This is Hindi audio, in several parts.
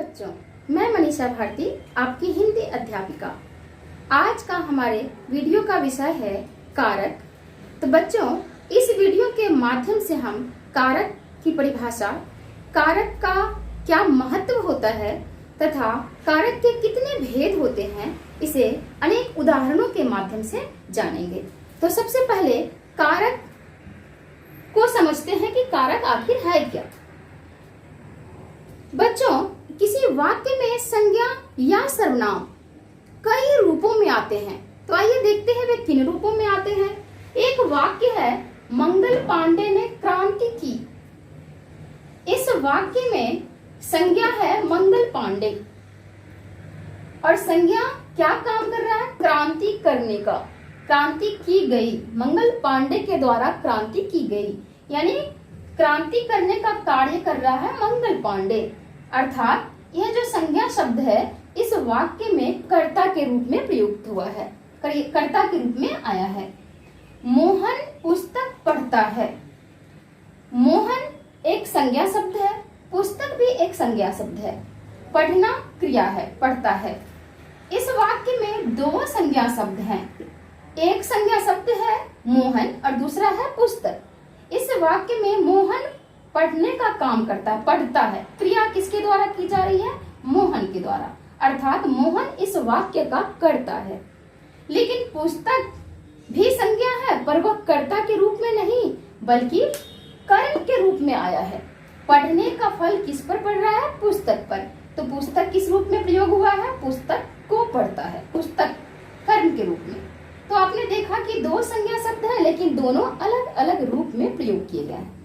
बच्चों, मैं मनीषा भारती आपकी हिंदी अध्यापिका। आज का हमारे वीडियो का विषय है कारक। तो बच्चों, इस वीडियो के माध्यम से हम कारक की परिभाषा, कारक का क्या महत्व होता है तथा कारक के कितने भेद होते हैं, इसे अनेक उदाहरणों के माध्यम से जानेंगे। तो सबसे पहले कारक को समझते हैं कि कारक आखिर है क्या। बच्चों, किसी वाक्य में संज्ञा या सर्वनाम कई रूपों में आते हैं। तो आइए देखते हैं वे किन रूपों में आते हैं। एक वाक्य है, मंगल पांडे ने क्रांति की। इस वाक्य में संज्ञा है मंगल पांडे और संज्ञा क्या काम कर रहा है? क्रांति करने का। क्रांति की गई, मंगल पांडे के द्वारा क्रांति की गई, यानी क्रांति करने का कार्य कर रहा है मंगल पांडे। अर्थात यह जो संज्ञा शब्द है इस वाक्य में कर्ता के रूप में प्रयुक्त हुआ है, कर्ता के रूप में आया है। मोहन पुस्तक पढ़ता है। मोहन एक संज्ञा शब्द है, पुस्तक भी एक संज्ञा शब्द है। पढ़ना क्रिया है, पढ़ता है। इस वाक्य में दो संज्ञा शब्द हैं। एक संज्ञा शब्द है मोहन और दूसरा है पुस्तक। इस वाक्य में मोहन पढ़ने का काम करता है, पढ़ता है। क्रिया किसके द्वारा की जा रही है? मोहन के द्वारा। अर्थात मोहन इस वाक्य का कर्ता है। लेकिन पुस्तक भी संज्ञा है, पर वह कर्ता के रूप में नहीं बल्कि कर्म के रूप में आया है। पढ़ने का फल किस पर पड़ रहा है? पुस्तक पर। तो पुस्तक किस रूप में प्रयोग हुआ है? पुस्तक को पढ़ता है, पुस्तक कर्म के रूप में। तो आपने देखा कि दो संज्ञा शब्द है लेकिन दोनों अलग अलग रूप में प्रयोग किए गए हैं।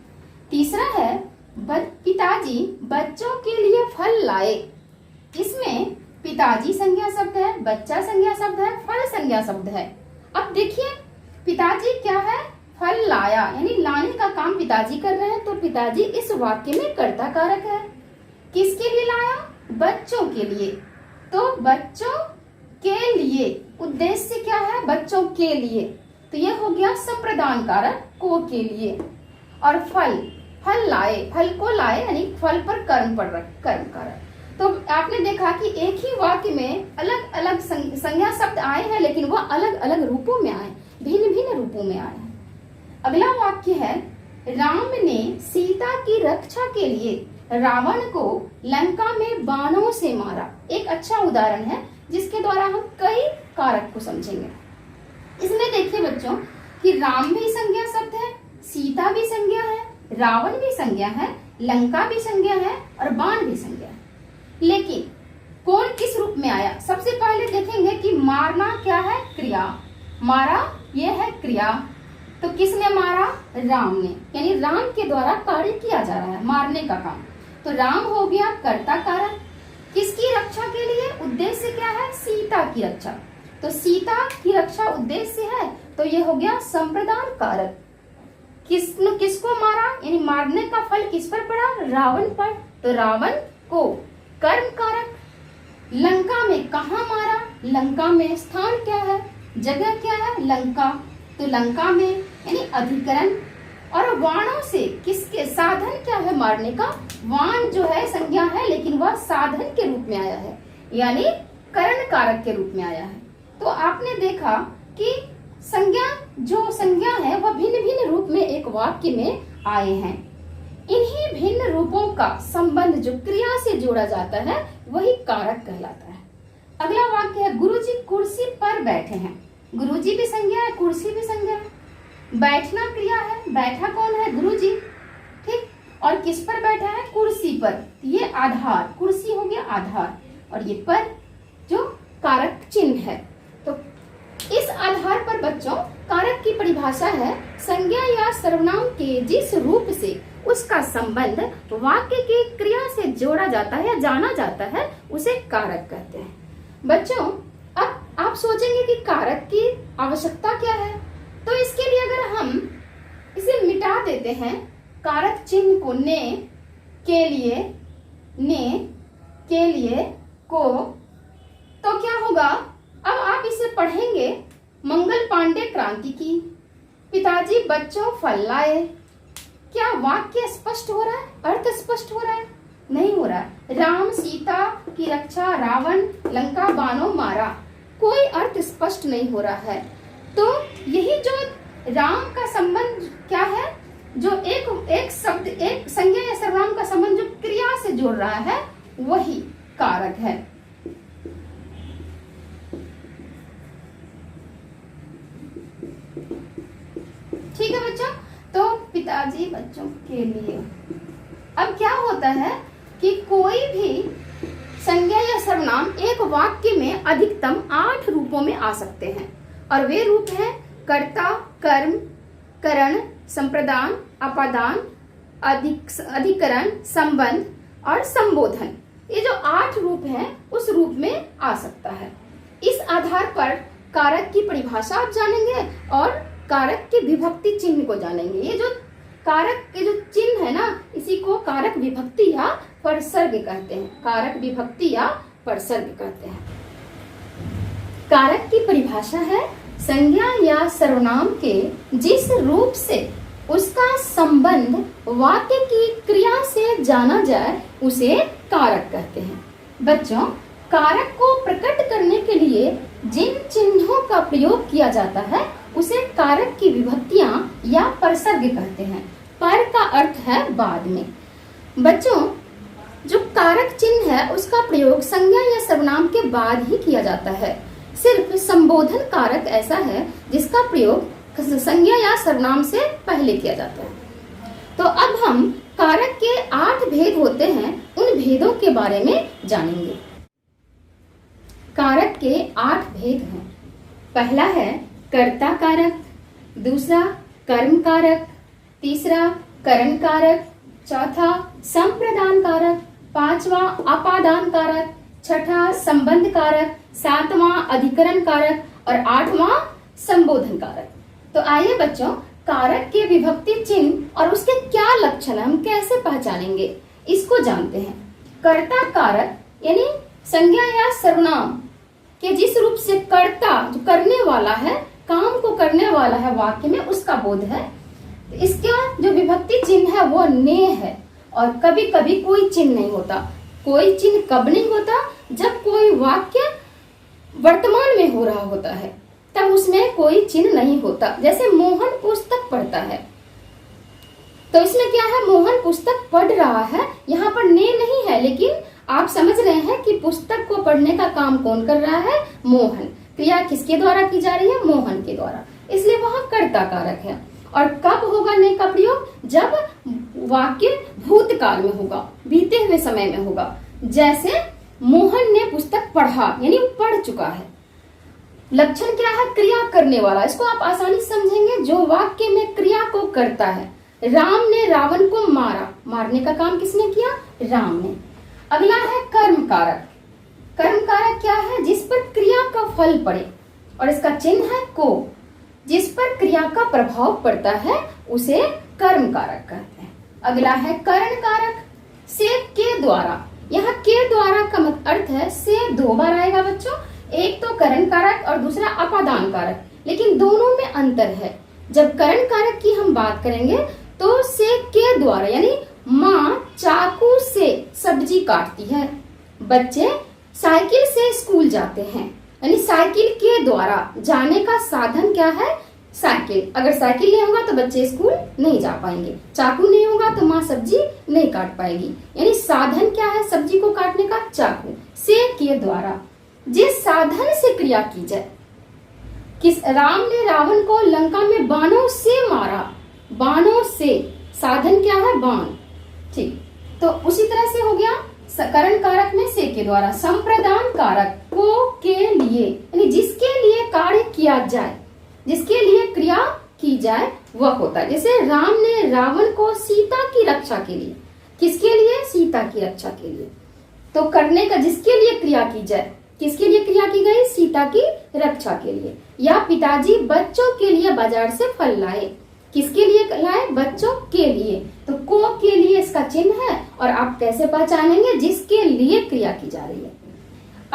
तीसरा है, पिताजी बच्चों के लिए फल लाए। इसमें पिताजी संज्ञा शब्द है, बच्चा संज्ञा शब्द है, फल संज्ञा शब्द है। अब देखिए पिताजी क्या है? फल लाया, यानी लाने का काम पिताजी कर रहे हैं। तो पिताजी इस वाक्य में कर्ता कारक है। किसके लिए लाया? बच्चों के लिए। तो बच्चों के लिए, उद्देश्य क्या है? बच्चों के लिए। तो यह हो गया संप्रदान कारक, को के लिए। और फल, फल लाए, फल को लाए, यानी फल पर कर्म पड़ रहा, कर्म कारक। तो आपने देखा कि एक ही वाक्य में अलग अलग संज्ञा शब्द आए हैं लेकिन वह अलग अलग रूपों में आए, भिन्न भिन्न रूपों में आए हैं। अगला वाक्य है, राम ने सीता की रक्षा के लिए रावण को लंका में बाणों से मारा। एक अच्छा उदाहरण है जिसके द्वारा हम कई कारक को समझेंगे। इसमें देखिए बच्चों कि राम भी संज्ञा शब्द है, सीता भी संज्ञा है, रावण भी संज्ञा है, लंका भी संज्ञा है और बाण भी संज्ञा है। लेकिन कौन किस रूप में आया? सबसे पहले देखेंगे कि मारना क्या है? क्रिया। मारा ये है क्रिया। तो किसने मारा? राम ने, यानी राम के द्वारा कार्य किया जा रहा है, मारने का काम। तो राम हो गया कर्ता कारक। किसकी रक्षा के लिए? उद्देश्य क्या है? सीता की रक्षा। तो सीता की रक्षा उद्देश्य है, तो ये हो गया संप्रदान कारक। किसको मारा? यानी मारने का फल किस पर पड़ा? रावण पर। तो रावण को कर्म कारक। लंका में कहा मारा? लंका में स्थान क्या है? जगह क्या है? लंका। तो लंका में यानी अधिकरण। और वाणों से किसके? साधन क्या है मारने का? वाण जो है संज्ञा है लेकिन वह साधन के रूप में आया है, यानी करण कारक के रूप में आया है। तो आपने देखा कि जो संज्ञा है वह भिन्न भिन्न रूप में एक वाक्य में आए हैं। इन्हीं भिन्न रूपों का संबंध जो क्रिया से जोड़ा जाता है वही कारक कहलाता है। अगला वाक्य है, गुरुजी कुर्सी पर बैठे हैं। गुरुजी भी संज्ञा है, कुर्सी भी संज्ञा है। बैठना क्रिया है, बैठा कौन है? गुरुजी। ठीक। और किस पर बैठा है? कुर्सी पर। ये आधार, कुर्सी हो गया आधार और ये पर जो कारक चिन्ह है। तो इस आधार पर बच्चों कारक की परिभाषा है, संज्ञा या सर्वनाम के जिस रूप से उसका संबंध वाक्य की क्रिया से जोड़ा जाता है या जाना जाता है उसे कारक कहते हैं। बच्चों, अब आप सोचेंगे कि कारक की आवश्यकता क्या है? तो इसके लिए अगर हम इसे मिटा देते हैं, कारक चिन्ह को, ने के लिए, ने के लिए, को, तो क्या होगा? अब आप इसे पढ़ेंगे, मंगल पांडे क्रांति की, पिताजी बच्चों फल लाए। क्या वाक्य स्पष्ट हो रहा है? अर्थ स्पष्ट हो रहा है? नहीं हो रहा है। राम सीता की रक्षा, रावण लंका बाणों मारा, कोई अर्थ स्पष्ट नहीं हो रहा है। तो यही जो राम का संबंध क्या है, जो एक शब्द, एक संज्ञा या सर्वनाम का संबंध जो क्रिया से जोड़ रहा है, वही कारक है। ठीक है बच्चों, तो पिताजी बच्चों के लिए। अब क्या होता है कि कोई भी संज्ञा या सर्वनाम एक वाक्य में अधिकतम 8 रूपों में आ सकते हैं, और वे रूप हैं कर्ता, कर्म, करण, संप्रदान, अपादान, अधिकरण, संबंध और संबोधन। ये जो 8 रूप हैं उस रूप में आ सकता है। इस आधार पर कारक की परिभाषा आप जानेंगे और कारक के विभक्ति चिन्ह को जानेंगे। ये जो कारक के जो चिन्ह है ना, इसी को कारक विभक्ति या परसर्ग कहते हैं। कारक विभक्ति या परसर्ग कहते हैं। कारक की परिभाषा है संज्ञा या सर्वनाम के जिस रूप से उसका संबंध वाक्य की क्रिया से जाना जाए उसे कारक कहते हैं। बच्चों, कारक को प्रकट करने के लिए जिन चिन्हों का प्रयोग किया जाता है उसे कारक की विभक्तियां या परसर्ग कहते हैं। पर का अर्थ है बाद में। बच्चों, जो कारक चिन्ह है उसका प्रयोग संज्ञा या सर्वनाम के बाद ही किया जाता है। सिर्फ संबोधन कारक ऐसा है जिसका प्रयोग संज्ञा या सर्वनाम से पहले किया जाता है। तो अब हम कारक के 8 भेद होते हैं, उन भेदों के बारे में जानेंगे। कारक के 8 भेद हैं। पहला है कर्ता कारक, दूसरा कर्म कारक, तीसरा करण कारक, चौथा संप्रदान कारक, पांचवा अपादान कारक, छठा संबंध कारक, सातवां अधिकरण कारक और आठवां संबोधन कारक। तो आइए बच्चों, कारक के विभक्ति चिन्ह और उसके क्या लक्षण हम कैसे पहचानेंगे, इसको जानते हैं। कर्ता कारक यानी संज्ञा या सर्वनाम के जिस रूप से कर्ता, जो करने वाला है, काम को करने वाला है वाक्य में, उसका बोध है। तो इसका जो विभक्ति चिन्ह है वो ने है, और कभी कभी कोई चिन्ह नहीं होता। कोई चिन्ह कब नहीं होता? जब कोई वाक्य वर्तमान में हो रहा होता है, तब उसमें कोई चिन्ह नहीं होता। जैसे मोहन पुस्तक पढ़ता है, तो इसमें क्या है, मोहन पुस्तक पढ़ रहा है, यहाँ पर ने नहीं है, लेकिन आप समझ रहे हैं कि पुस्तक को पढ़ने का काम कौन कर रहा है? मोहन। क्रिया किसके द्वारा की जा रही है? मोहन के द्वारा, इसलिए वहां कर्ता कारक है। और कब होगा ने का प्रयोग? जब वाक्य भूतकाल में होगा, बीते हुए समय में होगा। जैसे मोहन ने पुस्तक पढ़ा, यानी पढ़ चुका है। लक्षण क्या है? क्रिया करने वाला। इसको आप आसानी से समझेंगे, जो वाक्य में क्रिया को करता है। राम ने रावण को मारा, मारने का काम किसने किया? राम ने। अगला है कर्म कारक। कर्म कारक क्या है? जिस पर क्रिया का फल पड़े, और इसका चिन्ह है को। जिस पर क्रिया का प्रभाव पड़ता है उसे कर्म कारक कहते हैं। अगला है करण कारक। से के द्वारा, यहाँ के द्वारा का अर्थ है से 2 बार आएगा बच्चों। एक तो करण कारक और दूसरा अपादान कारक, लेकिन दोनों में अंतर है। जब करण कारक की हम बात करेंगे तो से के द्वारा, यानी माँ चाकू से सब्जी काटती है, बच्चे साइकिल से स्कूल जाते हैं, यानी साइकिल के द्वारा। जाने का साधन क्या है? साइकिल। अगर साइकिल नहीं होगा तो बच्चे स्कूल नहीं जा पाएंगे, चाकू नहीं होगा तो माँ सब्जी नहीं काट पाएगी। यानी साधन क्या है सब्जी को काटने का? चाकू। से के द्वारा जिस साधन से क्रिया की जाए। राम ने रावण को लंका में बाणों से मारा, बाणों से, साधन क्या है? बाण। ठीक, तो उसी तरह से हो गया करण कारक में से के द्वारा। संप्रदान कारक को के लिए, यानी जिसके लिए कार्य किया जाए, जिसके लिए क्रिया की जाए वह होता है। जैसे राम ने रावण को सीता की रक्षा के लिए, किसके लिए? सीता की रक्षा के लिए। तो करने का जिसके लिए क्रिया की जाए, किसके लिए क्रिया की गई? सीता की रक्षा के लिए। या पिताजी बच्चों के लिए बाजार से फल लाए, किसके लिए लाए? बच्चों के लिए। तो को के लिए इसका चिन्ह है, और आप कैसे पहचानेंगे? जिसके लिए क्रिया की जा रही है।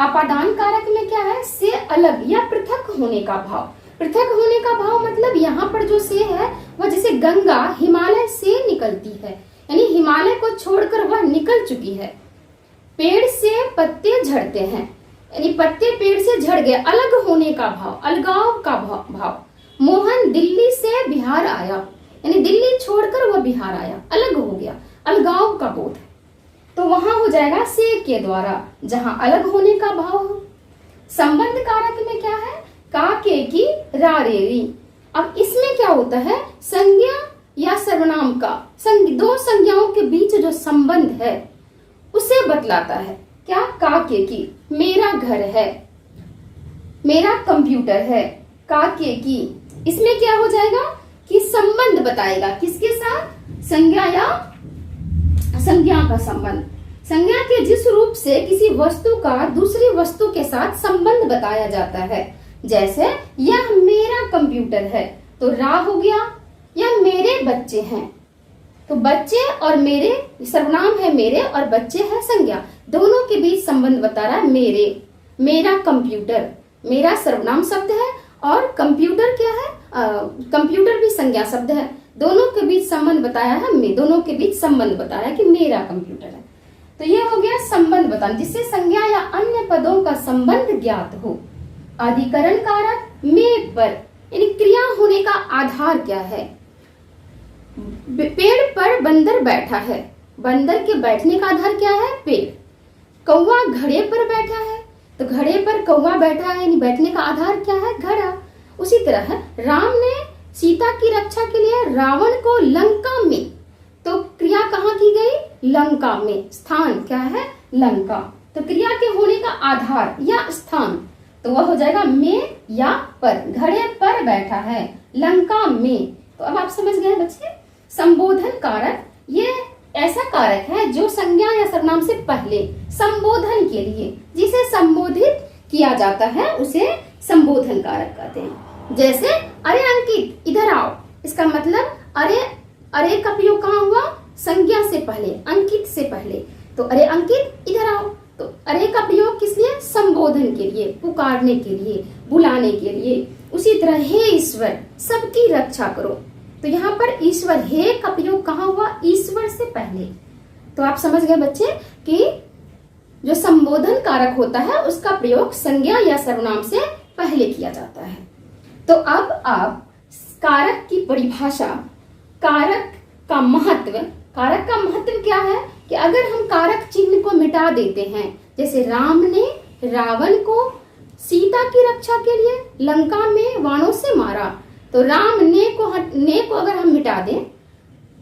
अपादान कारक में क्या है? से अलग या पृथक होने का भाव। पृथक होने का भाव मतलब यहाँ पर जो से है वह जैसे गंगा हिमालय से निकलती है, यानी हिमालय को छोड़कर वह निकल चुकी है। पेड़ से पत्ते झड़ते हैं, यानी पत्ते पेड़ से झड़ गए, अलग होने का भाव, अलगाव का भाव। मोहन दिल्ली से बिहार आया, यानी दिल्ली छोड़कर वह बिहार आया, अलग हो गया, अलगाव का बोध है। तो वहां हो जाएगा से के द्वारा, जहां अलग होने का भाव हो। संबंध कारक में क्या है, का के की रा रे री। अब इसमें क्या होता है, संज्ञा या सर्वनाम का दो संज्ञाओं के बीच जो संबंध है उसे बतलाता है। क्या, का के की, मेरा घर है, मेरा कंप्यूटर है, का के की। इसमें क्या हो जाएगा कि संबंध बताएगा, किसके साथ, संज्ञा या संज्ञा का संबंध। संज्ञा के जिस रूप से किसी वस्तु का दूसरी वस्तु के साथ संबंध बताया जाता है, जैसे यह मेरा कंप्यूटर है तो रा हो गया, या मेरे बच्चे हैं तो बच्चे और मेरे सर्वनाम है मेरे और बच्चे है संज्ञा, दोनों के बीच संबंध बता रहा है मेरे। मेरा कंप्यूटर, मेरा सर्वनाम शब्द है और कंप्यूटर क्या है, कंप्यूटर भी संज्ञा शब्द है, दोनों के बीच संबंध बताया है, दोनों के बीच संबंध बताया है कि मेरा कंप्यूटर है। तो ये हो गया संबंध बताना, जिससे संज्ञा या अन्य पदों का संबंध ज्ञात हो। अधिकरण कारक में पर, यानी क्रिया होने का आधार क्या है। पेड़ पर बंदर बैठा है, बंदर के बैठने का आधार क्या है, पेड़। कौवा घड़े पर बैठा है तो घड़े पर कौवा बैठा है, यानी बैठने का आधार क्या है, घड़ा। उसी तरह राम ने सीता की रक्षा के लिए रावण को लंका में, तो क्रिया कहाँ की गई, लंका में, स्थान क्या है, लंका। तो क्रिया के होने का आधार या स्थान तो वह हो जाएगा में या पर। घड़े पर बैठा है, लंका में। तो अब आप समझ गए बच्चे, संबोधन कारक ये ऐसा कारक है जो संज्ञा या सर्वनाम से पहले संबोधन के लिए जिसे संबोधित किया जाता है उसे संबोधन कारक कहते हैं। जैसे अरे अंकित इधर आओ, इसका मतलब अरे का प्रयोग कहाँ हुआ, संज्ञा से पहले, अंकित से पहले। तो अरे अंकित इधर आओ, तो अरे का प्रयोग किस लिए, संबोधन के लिए, पुकारने के लिए, बुलाने के लिए। उसी तरह हे ईश्वर सबकी रक्षा करो, तो यहाँ पर ईश्वर हे का प्रयोग कहाँ हुआ, ईश्वर से पहले। तो आप समझ गए बच्चे कि जो संबोधन कारक होता है उसका प्रयोग संज्ञा या सर्वनाम से पहले किया जाता है। तो अब आप कारक की परिभाषा, कारक का महत्व, कारक का महत्व क्या है कि अगर हम कारक चिन्ह को मिटा देते हैं, जैसे राम ने रावण को सीता की रक्षा के लिए लंका में बाणों से मारा, तो राम ने को अगर हम मिटा दें,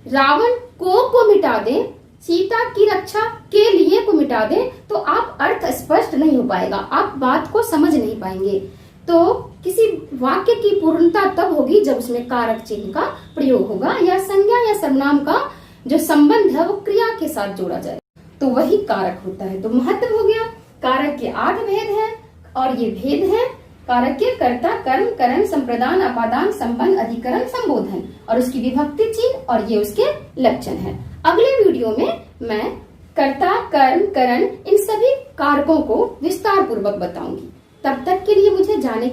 रावण को मिटा दें, सीता की रक्षा के लिए को मिटा दें, तो आप अर्थ स्पष्ट नहीं हो पाएगा, आप बात को समझ नहीं पाएंगे। तो किसी वाक्य की पूर्णता तब होगी जब उसमें कारक चिन्ह का प्रयोग होगा या संज्ञा या सर्वनाम का जो संबंध है वो क्रिया के साथ जोड़ा जाए, तो वही कारक होता है। तो महत्व हो गया, कारक के 8 भेद हैं और ये भेद हैं कारक के कर्ता, कर्म, करण, संप्रदान, अपादान, संबंध, अधिकरण, संबोधन और उसकी विभक्ति चिन्ह और ये उसके लक्षण है। अगले वीडियो में मैं कर्ता, कर्म, करण इन सभी कारकों को विस्तार पूर्वक बताऊंगी। तब तक के लिए मुझे जाने